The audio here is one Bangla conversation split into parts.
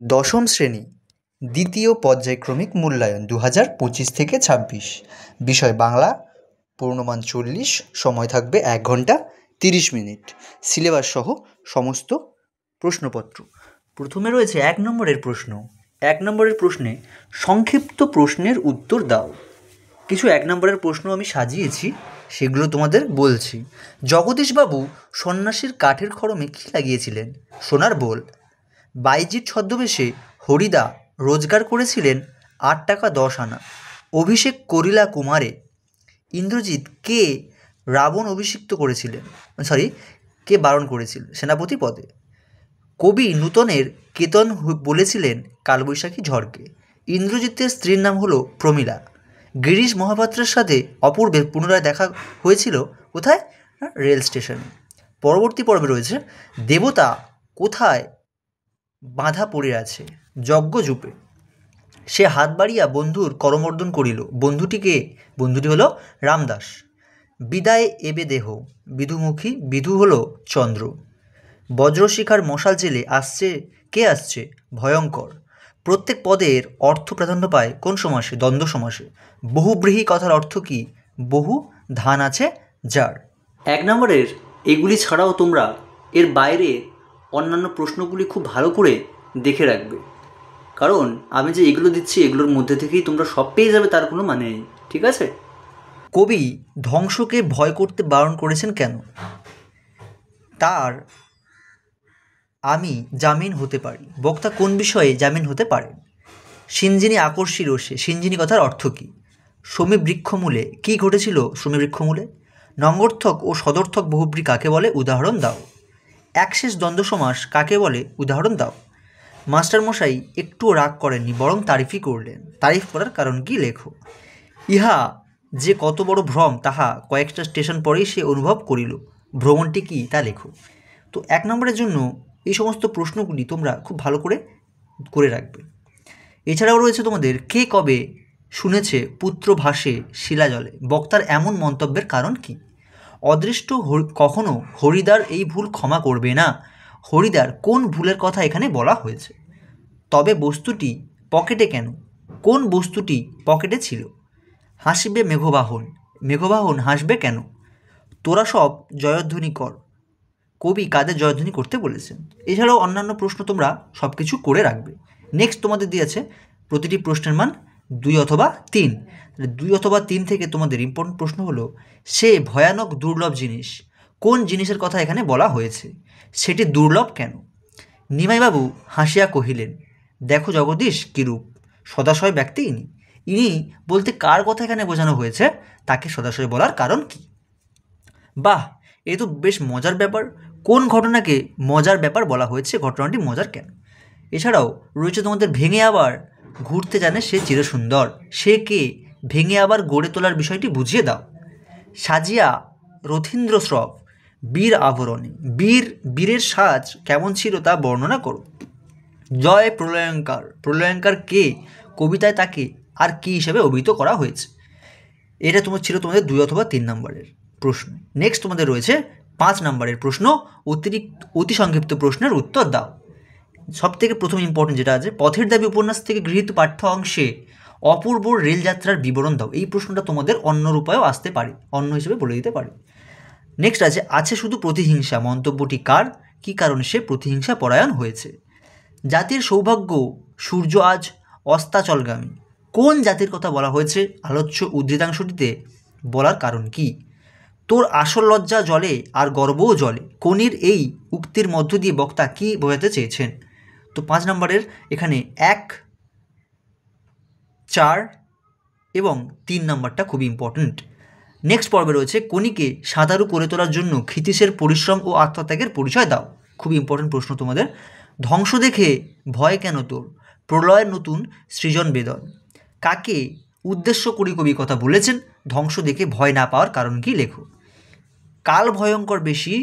দশম শ্রেণী দ্বিতীয় পর্যায়ক্রমিক মূল্যায়ন 2025 থেকে 26। বিষয় বাংলা, পূর্ণমান 40, সময় থাকবে 1 ঘন্টা 30 মিনিট, সিলেবাস সহ সমস্ত প্রশ্নপত্র। প্রথমে রয়েছে 1 নম্বরের প্রশ্ন। 1 নম্বরের প্রশ্নে সংক্ষিপ্ত প্রশ্নের উত্তর দাও। কিছু 1 নম্বরের প্রশ্ন আমি সাজিয়েছি, সেগুলো তোমাদের বলছি। জগদীশবাবু সন্ন্যাসীর কাঠের খড়মে কী লাগিয়েছিলেন? সোনার বোল। বাইজির ছদ্মবেশে হরিদা রোজগার করেছিলেন 8 টাকা 10 আনা। অভিষেক করিলা কুমারে ইন্দ্রজিৎ কে রাবণ অভিষিক্ত করেছিলেন, কে বারণ করেছিল সেনাপতি পদে? কবি নূতনের কেতন বলেছিলেন কালবৈশাখী ঝড়কে। ইন্দ্রজিতের স্ত্রীর নাম হলো প্রমীলা। গিরিশ মহাপাত্রের সাথে অপূর্বের পুনরায় দেখা হয়েছিল কোথায়? রেল স্টেশনে। পরবর্তী পর্বে রয়েছে দেবতা কোথায় বাঁধা পড়ে আছে? যজ্ঞযূপে। সে হাত বাড়িয়া বন্ধুর করমর্দন করিল। বন্ধুটি হলো রামদাস। বিদায় এবে দেহ বিধুমুখী, বিধু হলো চন্দ্র। বজ্রশিখার মশাল জেলে কে আসছে? ভয়ঙ্কর। প্রত্যেক পদের অর্থ প্রাধান্য পায় কোন সমাসে? দ্বন্দ্ব সমাসে। বহুব্রীহি কথার অর্থ কী? বহু ধান আছে যার। 1 নম্বরের এগুলি ছাড়াও তোমরা এর বাইরে অন্যান্য প্রশ্নগুলি খুব ভালো করে দেখে রাখবে, কারণ আমি যে এগুলো দিচ্ছি এগুলোর মধ্যে থেকেই তোমরা সব পেয়ে যাবে, তার কোনো মানে নেই। ঠিক আছে? কবি ধ্বংসকে ভয় করতে বারণ করেছেন কেন? তার আমি জামিন হতে পারি। বক্তা কোন বিষয়ে জামিন হতে পারেন? সিঞ্জিনী আকর্ষী রোষে। সিঞ্জিনী কথার অর্থ কী? শমীবৃক্ষমূলে কী ঘটেছিল? শমীবৃক্ষমূলে। নঙ্গর্থক ও সদর্থক বহুব্রী কাকে বলে? উদাহরণ দাও। একশেষ দ্বন্দ্ব সমাস কাকে বলে? উদাহরণ দাও। মাস্টারমশাই একটুও রাগ করেননি, বরং তারিফই করলেন। তারিফ করার কারণ কি লেখো। ইহা যে কত বড় ভ্রম তাহা কয়েকটা স্টেশন পরেই সে অনুভব করিল। ভ্রমণটি কী তা লেখো। তো 1 নম্বরের জন্য এই সমস্ত প্রশ্নগুলি তোমরা খুব ভালো করে রাখবে। এছাড়াও রয়েছে তোমাদের কে কবে শুনেছে পুত্র ভাসে শিলাজলে? বক্তার এমন মন্তব্যের কারণ কি? অদৃষ্ট কখনো হরিদার এই ভুল ক্ষমা করবে না। হরিদার কোন ভুলের কথা এখানে বলা হয়েছে? তবে বস্তুটি পকেটে কেন? কোন বস্তুটি পকেটে ছিল? হাসিবে মেঘবাহন। মেঘবাহন হাসবে কেন? তোরা সব জয়ধ্বনি কর। কবি কাদের জয়ধ্বনি করতে বলেছেন? এছাড়াও অন্যান্য প্রশ্ন তোমরা সব কিছু করে রাখবে। নেক্সট তোমাদের দিয়েছে প্রতিটি প্রশ্নের মান 2 অথবা 3। 2 অথবা 3 থেকে তোমাদের ইম্পর্টেন্ট প্রশ্ন হলো সে ভয়ানক দুর্লভ জিনিস। কোন জিনিসের কথা এখানে বলা হয়েছে? সেটি দুর্লভ কেন? নিমাইবাবু হাসিয়া কহিলেন, দেখো জগদীশ কিরূপ সদাশয় ব্যক্তি ইনি। ইনি বলতে কার কথা এখানে বোঝানো হয়েছে? তাকে সদাশয় বলার কারণ কি? বাহ, এ তো বেশ মজার ব্যাপার। কোন ঘটনাকে মজার ব্যাপার বলা হয়েছে? ঘটনাটি মজার কেন? এছাড়াও রয়েছে তোমাদের ভেঙে আবার ঘুরতে জানে সে চিরসুন্দর। সে কে? ভেঙে আবার গড়ে তোলার বিষয়টি বুঝিয়ে দাও। সাজিয়া রথীন্দ্র স্রব বীর আভরণে। বীরের সাজ কেমন ছিল তা বর্ণনা করো। জয় প্রলয়ঙ্কার। প্রলয়ঙ্কার কে? কবিতায় তাকে আর কী হিসেবে অভিহিত করা হয়েছে? এটা ছিল তোমাদের 2 অথবা 3 নম্বরের প্রশ্ন। নেক্সট তোমাদের রয়েছে 5 নম্বরের প্রশ্ন, অতি সংক্ষিপ্ত প্রশ্নের উত্তর দাও। সব থেকে প্রথম ইম্পর্টেন্ট যেটা আছে, পথের দাবি উপন্যাস থেকে গৃহীত পাঠ্য অংশে অপূর্ব রেলযাত্রার বিবরণ দাও। এই প্রশ্নটা তোমাদের অন্য রূপায়ও আসতে পারে, অন্য হিসেবে বলে দিতে পারে। নেক্সট আছে শুধু প্রতিহিংসা। মন্তব্যটি কার? কী কারণে সে প্রতিহিংসা পরায়ণ হয়েছে? জাতির সৌভাগ্য সূর্য আজ অস্তাচলগামী। কোন জাতির কথা বলা হয়েছে? আলোচ্য উদ্ধৃতাংশটিতে বলার কারণ কি? তোর আসল লজ্জা জলে আর গর্বও জলে। কোনির এই উক্তির মধ্য দিয়ে বক্তা কী বোঝাতে চেয়েছেন? তো 5 নম্বরের এখানে 1, 4 এবং 3 নম্বরটা খুবই ইম্পর্ট্যান্ট। নেক্সট পর্বে রয়েছে কোনিকে সাঁতারু করে তোলার জন্য ক্ষিতীশের পরিশ্রম ও আত্মত্যাগের পরিচয় দাও। খুবই ইম্পর্ট্যান্ট প্রশ্ন তোমাদের। ধ্বংস দেখে ভয় কেন তোর? প্রলয়ের নতুন সৃজন বেদন। কাকে উদ্দেশ্য করি কবি কথা বলেছেন? ধ্বংস দেখে ভয় না পাওয়ার কারণ কি লেখো। কাল ভয়ঙ্কর বেশি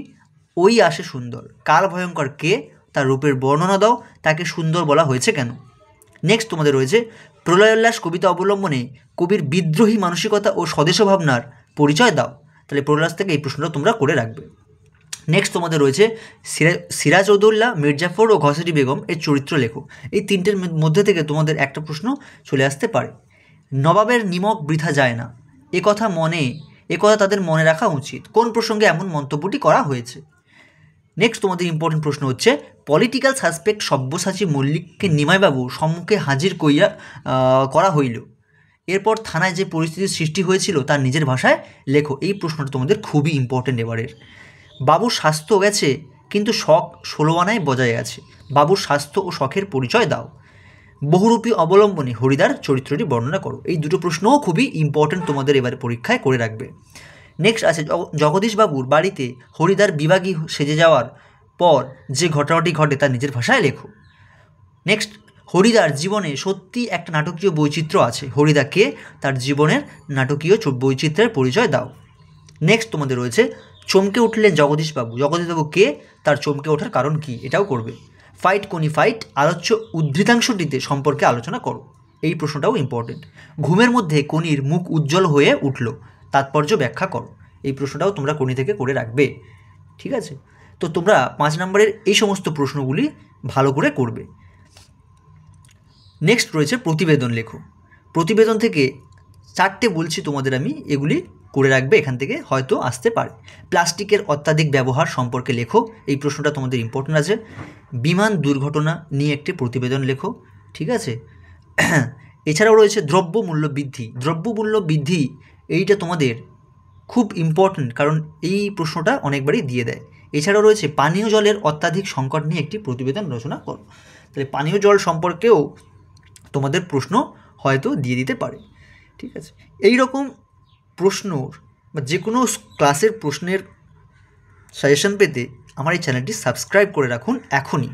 ওই আসে সুন্দর। কাল ভয়ঙ্কর কে? তার রূপের বর্ণনা দাও। তাকে সুন্দর বলা হয়েছে কেন? নেক্সট তোমাদের রয়েছে প্রলয়োল্লাস কবিতা অবলম্বনে কবির বিদ্রোহী মানসিকতা ও স্বদেশ ভাবনার পরিচয় দাও। তাহলে প্রলয়োল্লাস থেকে এই প্রশ্নটা তোমরা করে রাখবে। নেক্সট তোমাদের রয়েছে সিরাজউদ্দৌলা, মির্জাফর ও ঘসেটি বেগম এর চরিত্র লেখো। এই তিনটের মধ্যে থেকে তোমাদের একটা প্রশ্ন চলে আসতে পারে। নবাবের নিমক বৃথা যায় না, এ কথা তাদের মনে রাখা উচিত। কোন প্রসঙ্গে এমন মন্তব্যটি করা হয়েছে? নেক্সট তোমাদের ইম্পর্টেন্ট প্রশ্ন হচ্ছে, পলিটিক্যাল সাসপেক্ট সব্যসাচী মল্লিককে নিমাইবাবু সম্মুখে হাজির করা হইল, এরপর থানায় যে পরিস্থিতির সৃষ্টি হয়েছিল তার নিজের ভাষায় লেখো। এই প্রশ্নটা তোমাদের খুবই ইম্পর্টেন্ট এবারের। বাবুর স্বাস্থ্য গেছে কিন্তু শখ 16 আনায় বজায় আছে, বাবুর স্বাস্থ্য ও শখের পরিচয় দাও। বহুরূপী অবলম্বনে হরিদার চরিত্রটি বর্ণনা করো। এই দুটো প্রশ্নও খুবই ইম্পর্টেন্ট, তোমাদের এবারে পরীক্ষায় করে রাখবে। নেক্সট আছে, জগদীশবাবুর বাড়িতে হরিদার বিভাগী সেজে যাওয়ার পর যে ঘটনাটি ঘটে তা নিজের ভাষায় লেখো। নেক্সট, হরিদার জীবনে সত্যি একটা নাটকীয় বৈচিত্র্য আছে, হরিদাকে তার জীবনের নাটকীয় বৈচিত্র্যের পরিচয় দাও। নেক্সট তোমাদের রয়েছে, চমকে উঠলেন জগদীশবাবু, জগদীশবাবু কে, তার চমকে ওঠার কারণ কি, এটাও করবে। ফাইট কোনি ফাইট আলোচ্য উদ্ধৃতাংশটিতে সম্পর্কে আলোচনা করো। এই প্রশ্নটাও ইম্পর্টেন্ট। ঘুমের মধ্যে কোনির মুখ উজ্জ্বল হয়ে উঠল, তাৎপর্য ব্যাখ্যা করো। এই প্রশ্নটাও তোমরা কোনি থেকে করে রাখবে, ঠিক আছে? তো তোমরা 5 নম্বরের এই সমস্ত প্রশ্নগুলি ভালো করে করবে। নেক্সট রয়েছে প্রতিবেদন লেখো। প্রতিবেদন থেকে 4টে বলছি তোমাদের আমি, এগুলি করে রাখবে, এখান থেকে হয়তো আসতে পারে। প্লাস্টিকের অত্যাধিক ব্যবহার সম্পর্কে লেখো। এই প্রশ্নটা তোমাদের ইম্পর্টেন্ট আছে। বিমান দুর্ঘটনা নিয়ে একটি প্রতিবেদন লেখো, ঠিক আছে? এছাড়াও রয়েছে দ্রব্যমূল্য বৃদ্ধি। দ্রব্যমূল্য বৃদ্ধি এইটা তোমাদের খুব ইম্পর্টেন্ট, কারণ এই প্রশ্নটা অনেকবারই দিয়ে দেয়। এছাড়াও রয়েছে পানীয় জলের অত্যাধিক সংকট নিয়ে একটি প্রতিবেদন রচনা করো। তাহলে পানীয় জল সম্পর্কেও তোমাদের প্রশ্ন হয়তো দিয়ে দিতে পারে, ঠিক আছে? এই রকম প্রশ্নর বা যে কোনো ক্লাসের প্রশ্নের সাজেশন পেতে আমার এই চ্যানেলটি সাবস্ক্রাইব করে রাখুন এখনই।